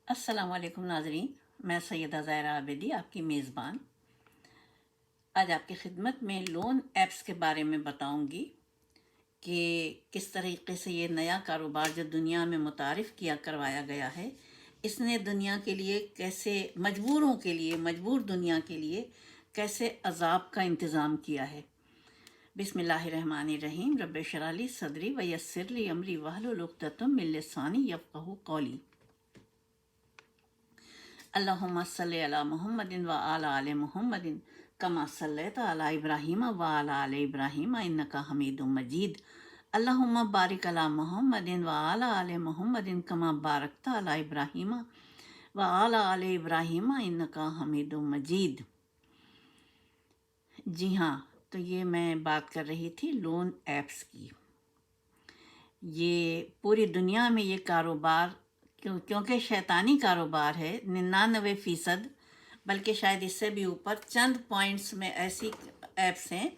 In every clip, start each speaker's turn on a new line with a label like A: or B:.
A: अस्सलाम वालेकुम नाज़रीन, मैं सैयदा ज़ाहिरा आबिदी आपकी मेज़बान आज आपकी खिदमत में लोन ऐप्स के बारे में बताऊंगी कि किस तरीके से ये नया कारोबार जो दुनिया में मुतारिफ़ किया करवाया गया है, इसने दुनिया के लिए कैसे मजबूर दुनिया के लिए कैसे अज़ाब का इंतज़ाम किया है। बिस्मिल्लाहिर्रहमानिर्रहीम। रब्बि इश्रह ली सदरी व यस्सिर ली अमरी वहलुल उक़दतम मिन लिसानी यफ़क़हू क़ौली। अल्लाहुम्मा सल्लि अला मुहम्मदिन व अला आलि मुहम्मदिन कमा सल्लैता अला इब्राहीम व अला आलि इब्राहीम इन्नका हमीदुम मजीद। अल्लाहुम्मा बारिक अला मुहम्मदिन व अला आलि मुहम्मदिन कमा बारकता अला इब्राहीम व अला आलि इब्राहीम इन्नका हमीदुम मजीद। जी हाँ, तो ये मैं बात कर रही थी लोन ऐप्स की। ये पूरी दुनिया में ये कारोबार क्योंकि शैतानी कारोबार है, 99% बल्कि शायद इससे भी ऊपर चंद पॉइंट्स में ऐसी ऐप्स हैं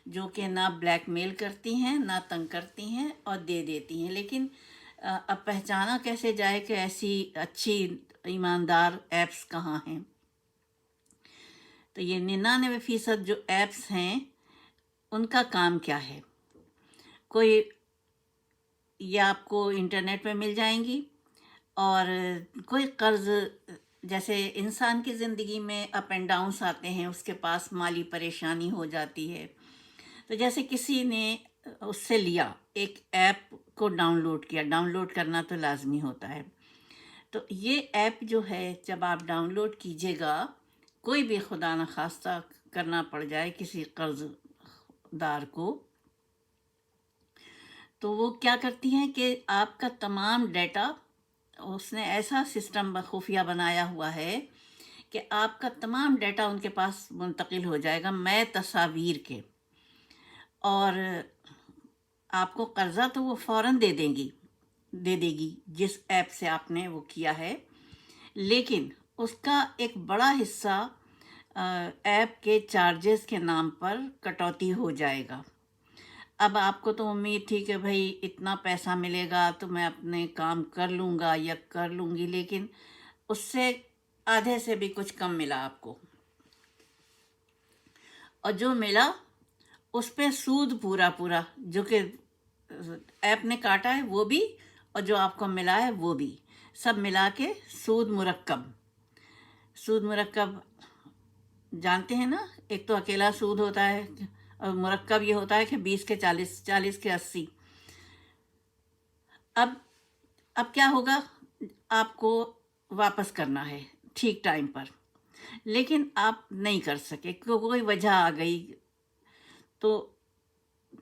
A: जो कि ना ब्लैकमेल करती हैं, ना तंग करती हैं और दे देती हैं। लेकिन अब पहचाना कैसे जाए कि ऐसी अच्छी ईमानदार ऐप्स कहाँ हैं। तो ये 99% जो ऐप्स हैं उनका काम क्या है। कोई ये आपको इंटरनेट पे मिल जाएंगी और कोई कर्ज़, जैसे इंसान की ज़िंदगी में अप एंड डाउन्स आते हैं, उसके पास माली परेशानी हो जाती है। तो जैसे किसी ने उससे लिया, एक ऐप को डाउनलोड किया, डाउनलोड करना तो लाजमी होता है। तो ये ऐप जो है जब आप डाउनलोड कीजिएगा, कोई भी खुदा न खास्ता करना पड़ जाए किसी कर्ज़दार को, तो वो क्या करती हैं कि आपका तमाम डेटा, उसने ऐसा सिस्टम खुफिया बनाया हुआ है कि आपका तमाम डेटा उनके पास मुंतकिल हो जाएगा मैं तस्वीर के, और आपको कर्ज़ा तो वो फ़ौरन दे देगी जिस ऐप से आपने वो किया है, लेकिन उसका एक बड़ा हिस्सा ऐप के चार्जेस के नाम पर कटौती हो जाएगा। अब आपको तो उम्मीद थी कि भाई इतना पैसा मिलेगा तो मैं अपने काम कर लूँगा या कर लूँगी, लेकिन उससे आधे से भी कुछ कम मिला आपको, और जो मिला उस पे सूद पूरा जो कि ऐप ने काटा है वो भी, और जो आपको मिला है वो भी, सब मिला के सूद मुरक्कब जानते हैं ना। एक तो अकेला सूद होता है और मुरक्कब ये होता है कि 20 के 40, 40 के 80। अब क्या होगा, आपको वापस करना है ठीक टाइम पर, लेकिन आप नहीं कर सके क्योंकि कोई वजह आ गई। तो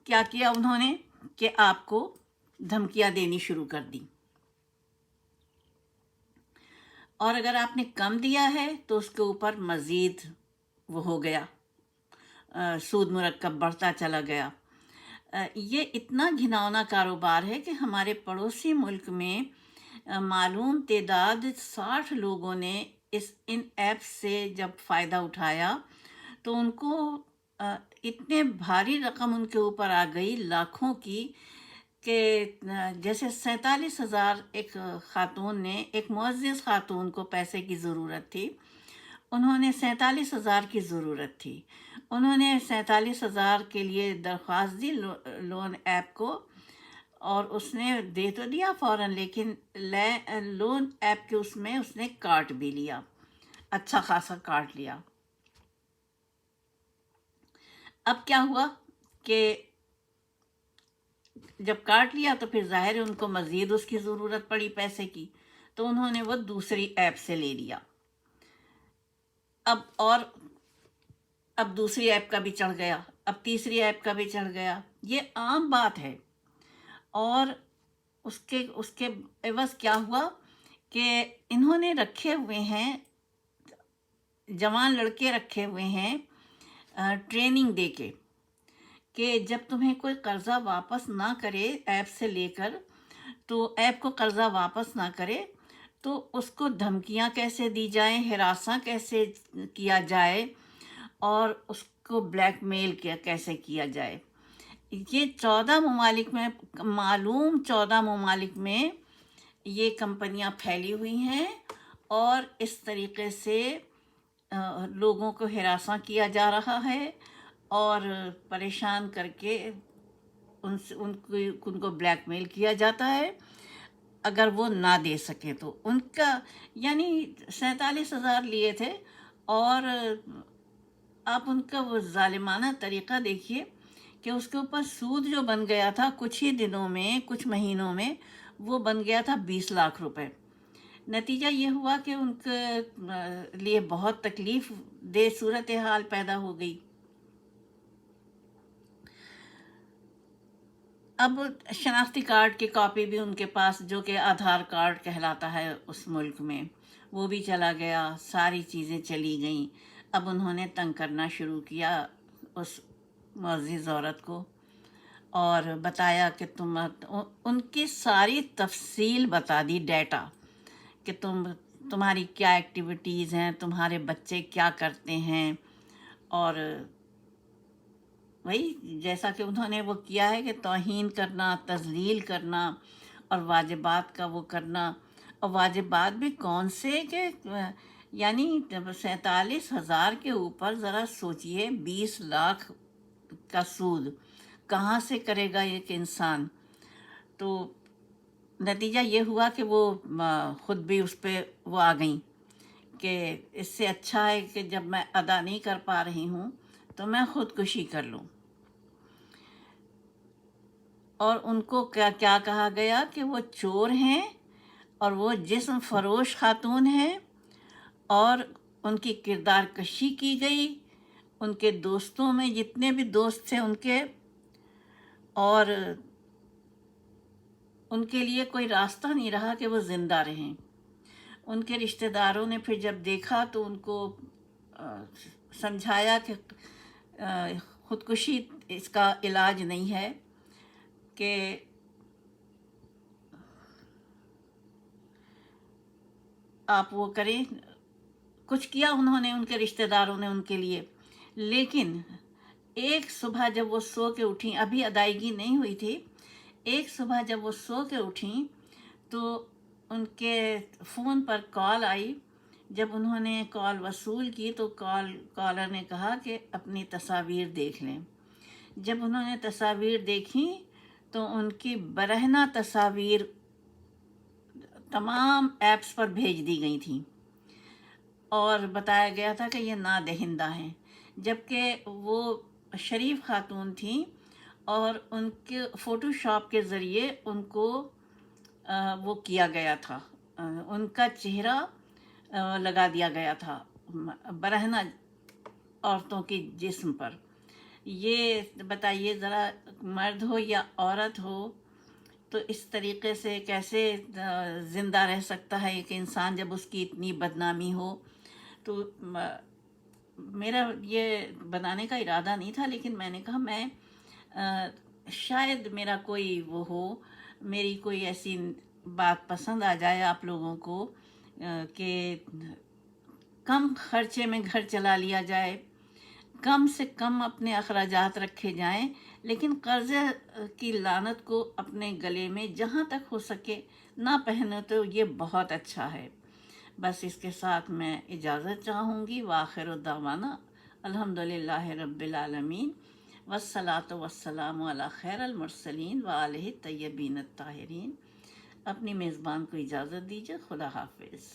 A: क्या किया उन्होंने कि आपको धमकियां देनी शुरू कर दी, और अगर आपने कम दिया है तो उसके ऊपर मज़ीद वो हो गया, सूद मुरक्कब बढ़ता चला गया। ये इतना घिनौना कारोबार है कि हमारे पड़ोसी मुल्क में मालूम तादाद 60 लोगों ने इन ऐप्स से जब फ़ायदा उठाया तो उनको इतने भारी रकम उनके ऊपर आ गई, लाखों की, कि जैसे 47,000 एक ख़ातून ने, एक मुअज़्ज़िज़ ख़ातून को पैसे की ज़रूरत थी, उन्होंने 47,000 की ज़रूरत थी, उन्होंने 47,000 के लिए दरख्वास्त दी लोन ऐप को, और उसने दे तो दिया फ़ौरन, लेकिन लोन ऐप के उसमें उसने काट भी लिया, अच्छा खासा काट लिया। अब क्या हुआ कि जब काट लिया तो फिर ज़ाहिर है उनको मज़ीद उसकी ज़रूरत पड़ी पैसे की, तो उन्होंने वो दूसरी ऐप से ले लिया। अब दूसरी ऐप का भी चढ़ गया, अब तीसरी ऐप का भी चढ़ गया। ये आम बात है। और उसके उसके एवज़ क्या हुआ कि इन्होंने रखे हुए हैं, जवान लड़के रखे हुए हैं ट्रेनिंग दे के, कि जब तुम्हें कोई कर्ज़ा वापस ना करे ऐप से लेकर, तो ऐप को कर्ज़ा वापस ना करे तो उसको धमकियां कैसे दी जाएं, हिरासा कैसे किया जाए, और उसको ब्लैकमेल कैसे किया जाए। ये 14 ममालिक में, मालूम 14 ममालिक में ये कंपनियां फैली हुई हैं, اور اس طریقے سے لوگوں کو ہراساں کیا جا رہا ہے اور پریشان کر کے ان کو بلیک میل کیا جاتا ہے اگر وہ نہ دے سکے تو. ان کا یعنی 47,000 لیے تھے، اور آپ ان کا وہ ظالمانہ طریقہ دیکھیے کہ اس کے اوپر سود جو بن گیا تھا کچھ ہی دنوں میں، کچھ مہینوں میں، وہ بن گیا تھا 20 لاکھ روپے. نتیجہ یہ ہوا کہ ان کے لیے بہت تکلیف دہ صورتحال پیدا ہو گئی. اب شناختی کارڈ کی کاپی بھی ان کے پاس، جو کہ آدھار کارڈ کہلاتا ہے اس ملک میں، وہ بھی چلا گیا، ساری چیزیں چلی گئیں. اب انہوں نے تنگ کرنا شروع کیا اس معزز عورت کو، اور بتایا کہ ان کی ساری تفصیل بتا دی، ڈیٹا، کہ تمہاری کیا ایکٹیویٹیز ہیں، تمہارے بچے کیا کرتے ہیں، اور وہی جیسا کہ انہوں نے وہ کیا ہے کہ توہین کرنا، تذلیل کرنا، اور واجبات کا وہ کرنا. اور واجبات بھی کون سے کہ یعنی 47,000 کے اوپر ذرا سوچئے، 20 لاکھ کا سود کہاں سے کرے گا ایک انسان. تو نتیجہ یہ ہوا کہ وہ خود بھی اس پہ وہ آ گئیں کہ اس سے اچھا ہے کہ جب میں ادا نہیں کر پا رہی ہوں تو میں خودکشی کر لوں. اور ان کو کیا کہا گیا کہ وہ چور ہیں اور وہ جسم فروش خاتون ہیں، اور ان کی کردار کشی کی گئی. ان کے دوستوں میں جتنے بھی دوست تھے ان کے، اور ان کے لیے کوئی راستہ نہیں رہا کہ وہ زندہ رہیں. ان کے رشتہ داروں نے پھر جب دیکھا تو ان کو سمجھایا کہ خودکشی اس کا علاج نہیں ہے، کہ آپ وہ کریں. کچھ کیا انہوں نے، ان کے رشتہ داروں نے ان کے لیے. لیکن ایک صبح جب وہ سو کے اٹھیں، ابھی ادائیگی نہیں ہوئی تھی، ایک صبح جب وہ سو کے اٹھیں تو ان کے فون پر کال آئی. جب انہوں نے کال وصول کی تو کالر نے کہا کہ اپنی تصاویر دیکھ لیں. جب انہوں نے تصاویر دیکھیں تو ان کی برہنہ تصاویر تمام ایپس پر بھیج دی گئی تھیں، اور بتایا گیا تھا کہ یہ نادہندہ ہیں، جبکہ وہ شریف خاتون تھیں، اور ان کے فوٹو شاپ کے ذریعے ان کو وہ کیا گیا تھا، ان کا چہرہ لگا دیا گیا تھا برہنہ عورتوں کے جسم پر. یہ بتائیے ذرا، مرد ہو یا عورت ہو تو اس طریقے سے کیسے زندہ رہ سکتا ہے ایک انسان جب اس کی اتنی بدنامی ہو. تو میرا یہ بنانے کا ارادہ نہیں تھا، لیکن میں نے کہا میں شاید میرا کوئی وہ ہو، میری کوئی ایسی بات پسند آ جائے آپ لوگوں کو کہ کم خرچے میں گھر چلا لیا جائے، کم سے کم اپنے اخراجات رکھے جائیں، لیکن قرضے کی لعنت کو اپنے گلے میں جہاں تک ہو سکے نہ پہنو تو یہ بہت اچھا ہے. بس اس کے ساتھ میں اجازت چاہوں گی. وآخر دعوانا الحمدللہ رب العالمین، والصلاۃ والسلام علی خیر المرسلین وآلہ الطیبین الطاہرین. اپنی میزبان کو اجازت دیجیے. خدا حافظ.